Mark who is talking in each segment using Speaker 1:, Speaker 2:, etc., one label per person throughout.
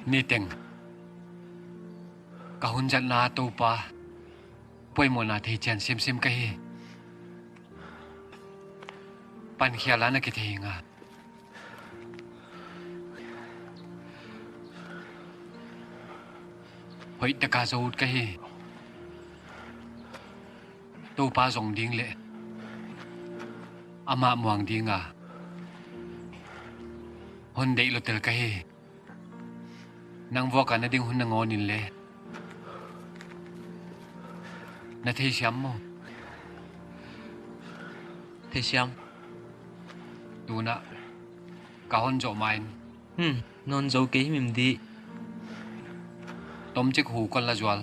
Speaker 1: ni teng ka hun jan na to pa poi mo na thei chan sim ka hi pan khiala na ki thei nga hoi ta ka zo ka hi to pa zong ding le ama muang dinga hon dei lo tel ka hi nang vo ka na ding hun na ngon in le na thei siam mo
Speaker 2: Thế xem.
Speaker 1: tu na ka hon zo main
Speaker 2: Non dấu kế mình đi.
Speaker 1: tom chik hu kon la zwal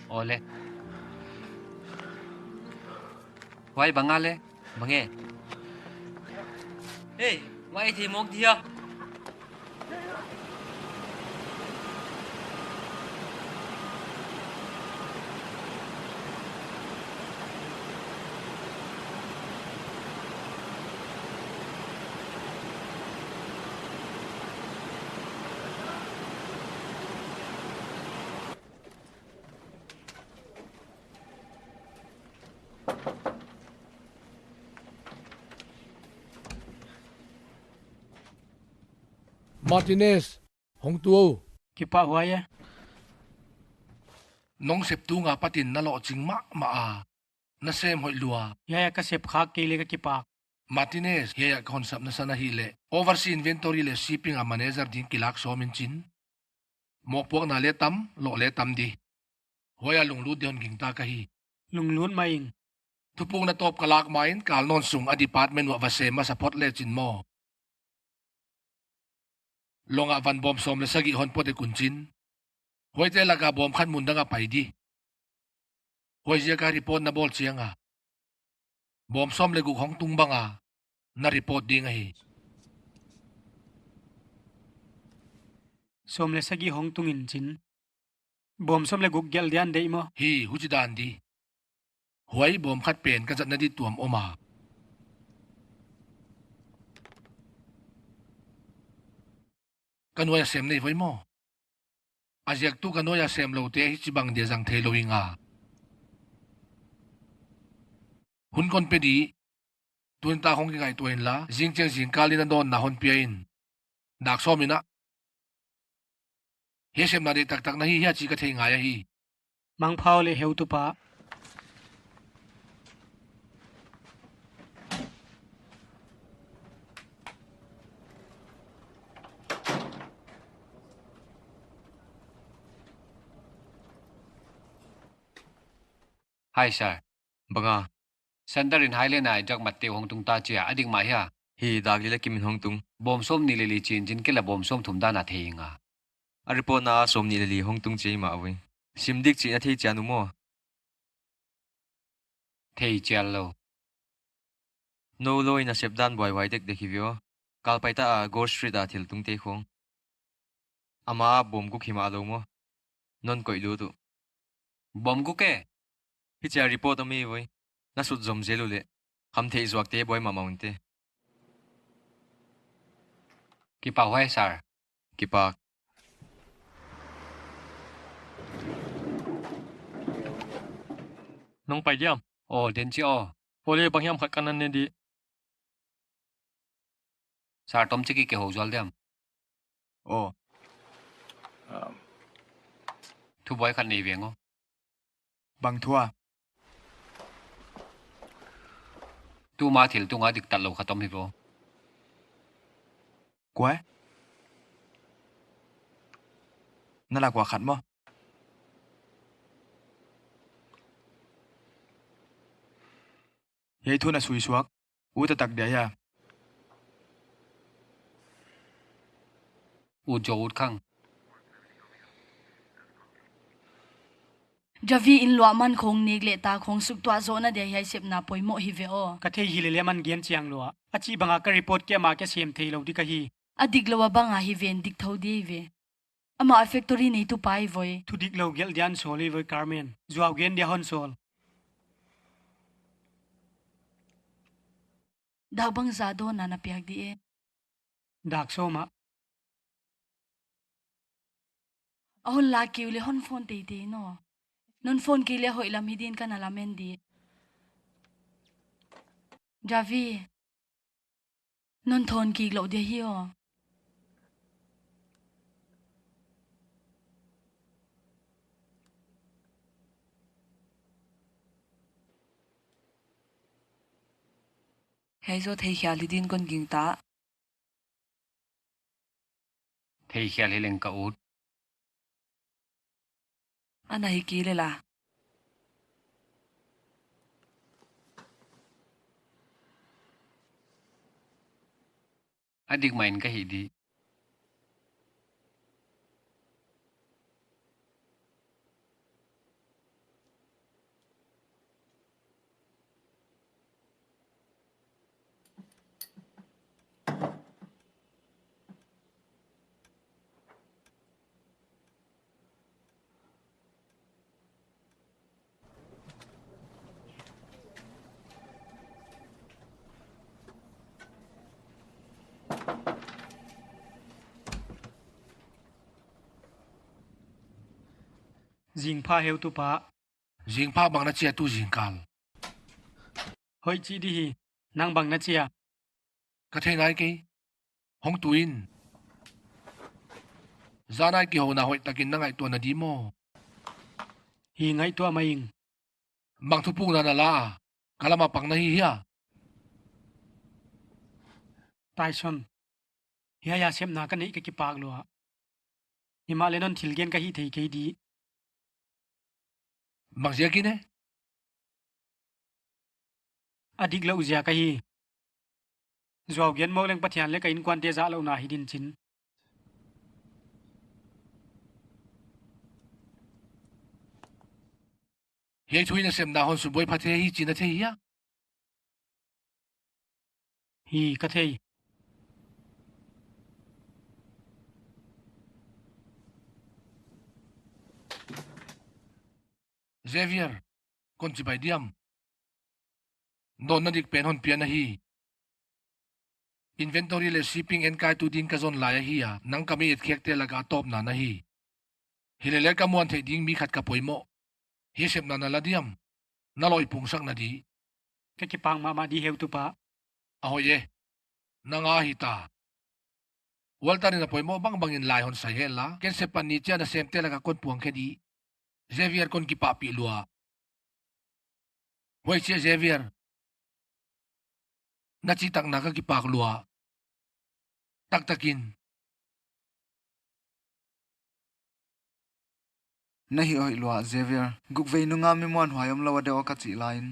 Speaker 1: ole wai bangale
Speaker 2: Mà nghe. Ê, ngoài thì mong thia.
Speaker 3: Martinez, Hong Tuo.
Speaker 4: Kipa huaya.
Speaker 3: Nong sep tu nga patin na lo ching ma a. Na sem hoi lua.
Speaker 4: Yaya ka sep khak kile ka kipa.
Speaker 3: Martinez, yaya konsep na sana hile. Oversee inventory le shipping a manager din kilak so min chin. Mokpok na le tam, lo le tam di. Hoya lunglu dion ging ta kahi.
Speaker 4: Lunglun maing.
Speaker 3: Tupung na top kalak main kal non sung a department wa vasema sa potle chin mo. Longa van bom som le sagi hon pote kunchin. Hoy te laga bom khan munda nga paidi. Hoy siya ka report na bol siya nga. Bom som le guk hong tung ba nga. Na report di nga hi.
Speaker 4: Som le sagi hong tungin chin. Bom som le guk gel dian dei mo.
Speaker 3: Hi hujidan di. Hoy bom khat pen kan zat na di tuam oma. Kanoya sem nei voi mo. Aziak tu kanoya sem lo te hi chibang de jang the lo inga. Hun kon pe di. Tuin ta hong ki ngai tuin la. Jing cheng jing kalina don na hon piain. Dak so mina. He sem na de tak tak na hi hi chi ka the nga ya hi.
Speaker 4: Mang phao le heu tu pa.
Speaker 1: hi sir
Speaker 2: Banga.
Speaker 1: sandarin haile na jak matte hong tung ta chia ading ma ya
Speaker 2: Hi dag lila kimin hong tung.
Speaker 1: bom som ni le li chin jin ke la bom som thum da na thei nga
Speaker 2: A report na som ni lali hong tung chay ma away. Simdik chi na thay chanu mo.
Speaker 1: thei chel lo
Speaker 2: No loy na sepdan boy wai dek dekivyo. Kalpay ta a Gore Street a til tung tay khong. Ama bom kuk hima alo mo. Non koy luto.
Speaker 1: bom ku ke
Speaker 2: Hi cha report ami boy. Nasut zom zelo le. Ham thay zwak te boy mamaunte.
Speaker 1: ki pa hoy sir
Speaker 2: Kipak.
Speaker 4: Nong pa diam.
Speaker 1: o den chi o
Speaker 4: Ole bangyam khat kanan ne di.
Speaker 1: sir tom chi ki ke ho jol dem
Speaker 2: Oh.
Speaker 1: thu boy khan nei vengo
Speaker 2: Bang thua.
Speaker 1: tu ma thil tu nga dik tal lo khatom hi bo
Speaker 2: Quá. Nó là quả khẩn mo. Vậy thôi là xui xuống. Ủa ta tặc để à.
Speaker 1: u jo ut khang
Speaker 5: Javi in lo man khong nek le ta khong suk twa zo na de hai sep na poimo hi ve o
Speaker 4: Ka the hi le man gen chiang lo. Achi banga ka report ke ma ke sem thei lo di ka hi.
Speaker 5: adik lo ba nga hi ven dik thau di ve ama factory nei tu pai voi
Speaker 4: Thu dik lo gel dian soli voi Carmen. Zuaw gen dia hon sol.
Speaker 5: da bang za do na na piak di e
Speaker 4: dak soma
Speaker 5: ahon la kiu le hon phone te te no non phone ki le hoi lam hidin kan alamen di Javi non thon ki lo de hi o
Speaker 6: hay zo thei khia lidin kon ging ta
Speaker 1: Thei khial hi leng ka ut.
Speaker 6: ana hi ki le la
Speaker 1: Adik main ka hi di.
Speaker 4: jing pha heu tu pa
Speaker 3: Jing pa bang na chia tu jing kal.
Speaker 4: hoi chi di hi nang bang na chia
Speaker 3: Ka the ngai ke. Hong tuin. Zanai ki ho na hoi takin na ngai to na di mo.
Speaker 4: hi ngai tu amaing
Speaker 3: Bang thu pung na na la. Kalama pang na hi hiya.
Speaker 4: Tyson hiya ya sem na ka nei ka ki pak lo himalenon thilgen ka hi thei ke di
Speaker 3: Bang zia ki ne.
Speaker 4: adik lo zia ka hi zuaw gen mo leng pathian le ka in kwan te za lo na hidin chin
Speaker 3: Hiya thui na sem na hon su boy phathe hi chi na the hiya.
Speaker 4: hi ka thei
Speaker 3: Xavier. Kon chi bai diam. Don na dik pen hon pian na hi. Inventory le shipping and kai tu din ka zon la ya hi ya. Nang kami it khek te laga top na na hi. Hilele ka muan the ding mi khat ka poimo. Hi sem na na la diam. Na loi pung sak na di.
Speaker 4: ka ki pang ma di heu tu pa
Speaker 3: Ahoy ye. Na nga hi ta. Walta ni na poimo bang bangin lai hon sa hela. Ken se pan ni tia na sem te laga kon puang ke di. Xavier kon ki pa pi lua. Hoy che Xavier. Na chi tak na ka ki pak lua. Tak takin.
Speaker 7: Na hi oi lua Xavier guk vei nu nga mi mon hwayom lawa de ka chi lain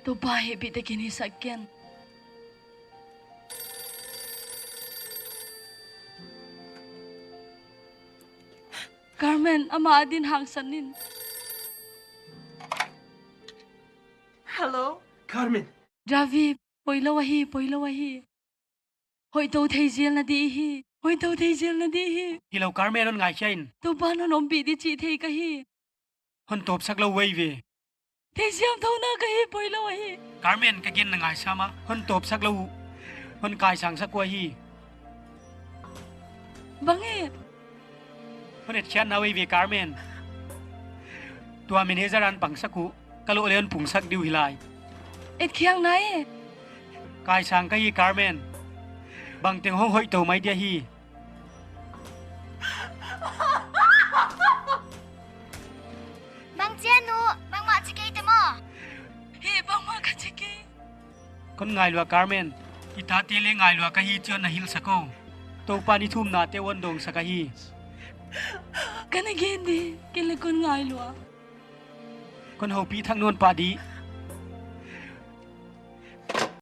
Speaker 5: to ba he bi te kini sakyan Carmen ama adin hang sanin
Speaker 8: Hello, Carmen.
Speaker 5: Javi poilo wahi hoi to thei zel na di hi hoi to thei zel na di hi
Speaker 4: hilau carmen on ngai chain
Speaker 5: to ba no nom bi di chi thei ka hi
Speaker 4: hon top sak lo wei ve
Speaker 5: thei siam tho na ka hi poilo wahi
Speaker 4: carmen ka gen na ngai sama hon top sak lo hon kai sang sak kwa hi
Speaker 5: bange
Speaker 4: hon et chan na wei ve carmen tua manager an pang saku kalo leon pung sak diu hilai
Speaker 5: et khiang nai
Speaker 4: kai sang ka hi carmen bang teng hong hoi to mai dia hi
Speaker 9: Bang Jianu, Bang Mak Cikei Temo.
Speaker 5: he bang ma ka chiki
Speaker 4: kon ngai lua carmen ita te le ngai lua ka hi chon na hil sako to pa ni thum na te won dong saka hi
Speaker 5: kana gen di kele kon ngai lua
Speaker 4: kon ho pi thang non pa di